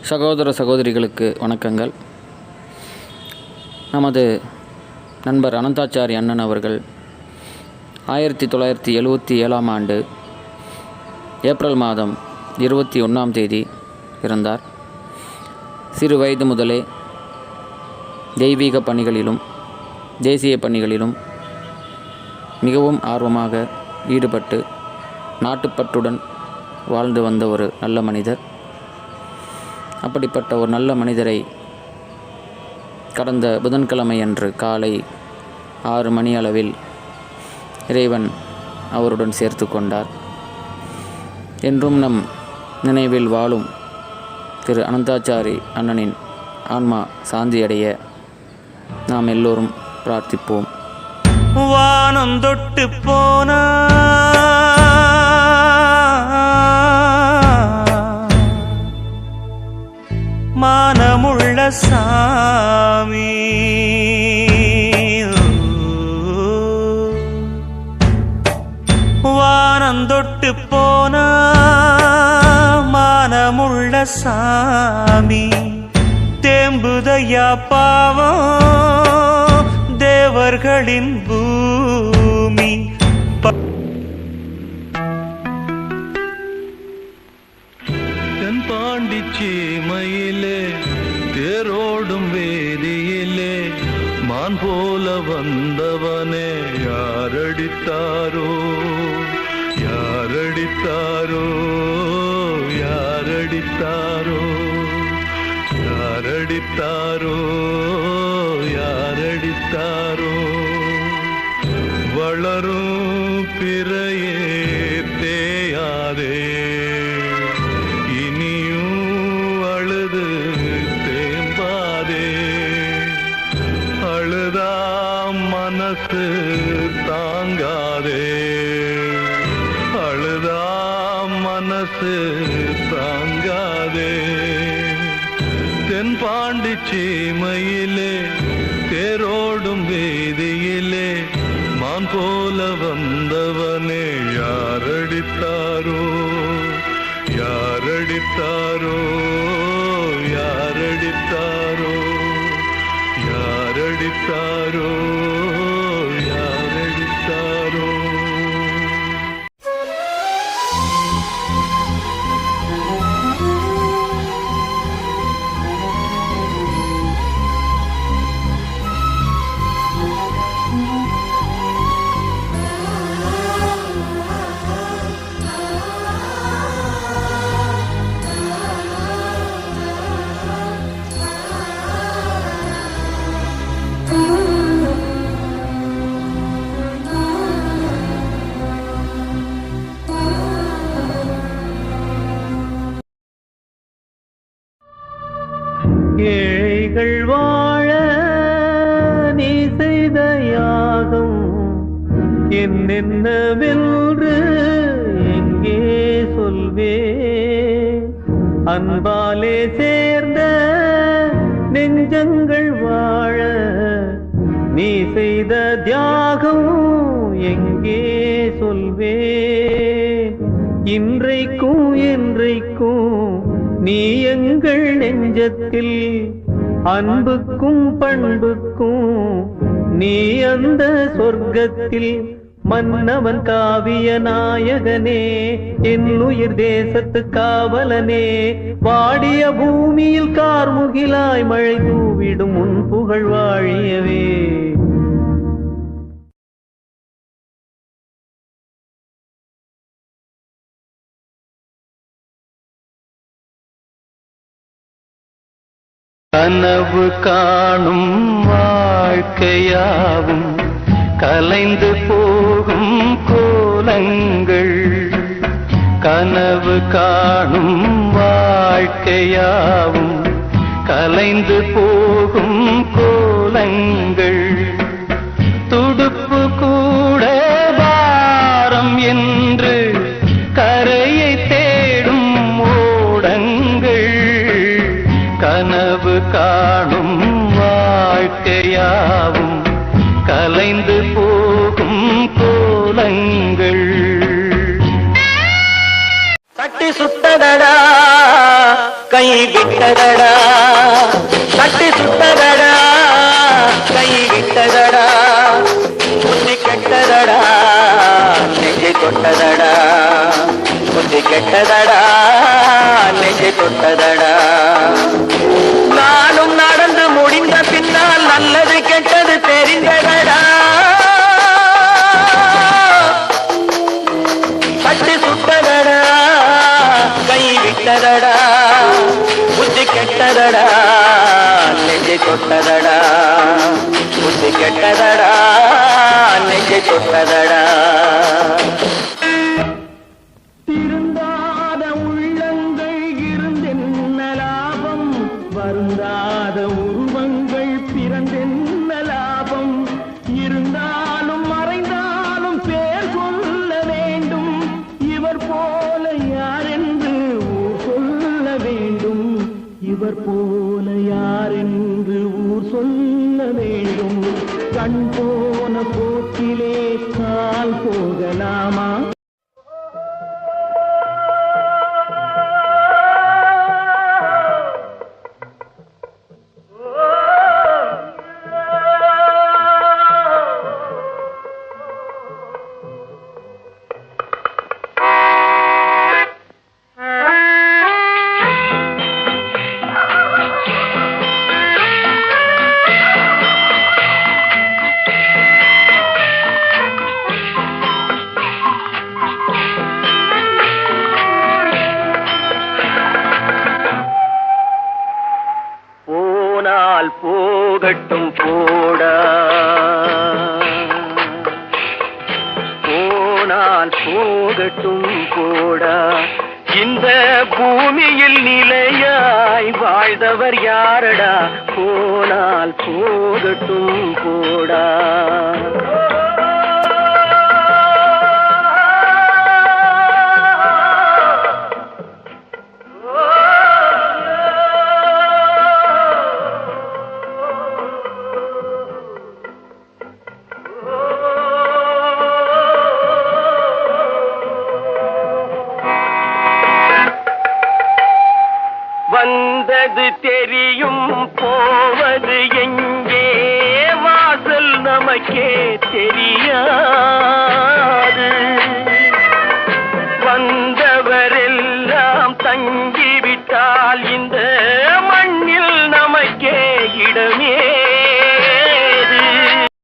சகோதர சகோதரிகளுக்கு வணக்கங்கள். நமது நண்பர் அனந்தாச்சாரி அண்ணன் அவர்கள் 1977 ஆண்டு ஏப்ரல் மாதம் 21ஆம் தேதி பிறந்தார். சிறு வயது முதலே தெய்வீக பணிகளிலும் தேசிய பணிகளிலும் மிகவும் ஆர்வமாக ஈடுபட்டு நாட்டுப்பற்றுடன் வாழ்ந்து வந்த ஒரு நல்ல மனிதர். அப்படிப்பட்ட ஒரு நல்ல மனிதரை கடந்த புதன்கிழமை அன்று காலை 6 மணி அளவில் இறைவன் அவருடன் சேர்த்து கொண்டார். என்றும் நம் நினைவில் வாழும் திரு அனந்தாச்சாரி அண்ணனின் ஆன்மா சாந்தியடைய நாம் எல்லோரும் பிரார்த்திப்போம். வானம் தொட்டு போனா மானமுள்ள சாமி, வானம் தொட்டு போனா மானமுள்ள சாமி, தேம்புதையா பாவம் தேவர்களின் பூமி. பாண்டிச்சேமையிலே தேரோடும் வேதியிலே மான் போல வந்தவனே யாரடித்தாரோ யாரடித்தாரோ யாரடித்தாரோ யாரடித்தாரோ யாரடித்தாரோ. வளரும் பிறையே தேயாதே, மனசு தாங்காதே, அழுதா மனசு தாங்காதே. தென்பாண்டி சீமையிலே தேரோடும் வேதியிலே மான் போல வந்தவனே யாரடித்தாரோ யாரடித்தாரோ யாரடித்தாரோ யாரடித்தாரோ யாரடித்தாரோ. ஏழைகள் வாழ நீ செய்த யாகம் என்னென்னவென்று எங்கே சொல்வே, அன்பாலே சேர்ந்த நெஞ்சங்கள் வாழ நீ செய்த தியாகம் எங்கே சொல்வே. இன்றைக்கும் என்றைக்கும் நீ எங்கள் நெஞ்சத்தில் அன்புக்கும் பண்புக்கும் நீ அந்த சொர்க்கத்தில் மன்னவன் காவிய நாயகனே, என் உயிர் தேசத்து காவலனே, வாடிய பூமியில் கார்முகிலாய் மழை தூவிடும் உன் புகழ் வாழியவே. கனவு காணும் வாழ்க்கையாவும் கலைந்து போகும் கோலங்கள், கனவு காணும் வாழ்க்கையாவும் கலைந்து போகும் கோலங்கள், துடுப்பு கூட பாரம் என்று கரையை தேடும் ஓடங்கள், கனவு காணும் வாழ்க்கையாவும் கலைந்து போகும் கோலங்கள். கட்டி சுட்டதடா கை விட்டதடா தட்டி சுட்டதடா கை விட்டதடா புத்தி கெட்டதடா நெஞ்சை தொட்டதடா புத்தி கெட்டதடா நெஞ்சை தொட்டதடா நானும் நடந்து முடிந்த பின்னால் நல்லது கெட்டது தெரிந்ததடா தட்டி சுட்டதடா கை விட்டதடா புத்தி கெட்டதடா நெஞ்சை தொட்டதடா புத்தி கெட்டதடா நெஞ்சை தொட்டதடா திருந்தாத உள்ளங்கள் இருந்தென்ன லாபம் வருந்தாத உருவங்கள் பிறந்தென்ன லாபம் இருந்தாலும் மறைந்தாலும் பேர் சொல்ல வேண்டும் இவர் போல யாரென்று ஊர் சொல்ல வேண்டும் இவர் போல யாரென்று ஊர் சொல்ல வேண்டும் கண் போன போக்கிலே கால் போகலாமா போகட்டும் போடா போனால் போகட்டும் போடா இந்த பூமியில் நிலையாய் வாழ்ந்தவர் யாரடா போனால் போகட்டும் போடா வந்தது தெரியும் போவது எங்கே வாசல் நமக்கே தெரியும்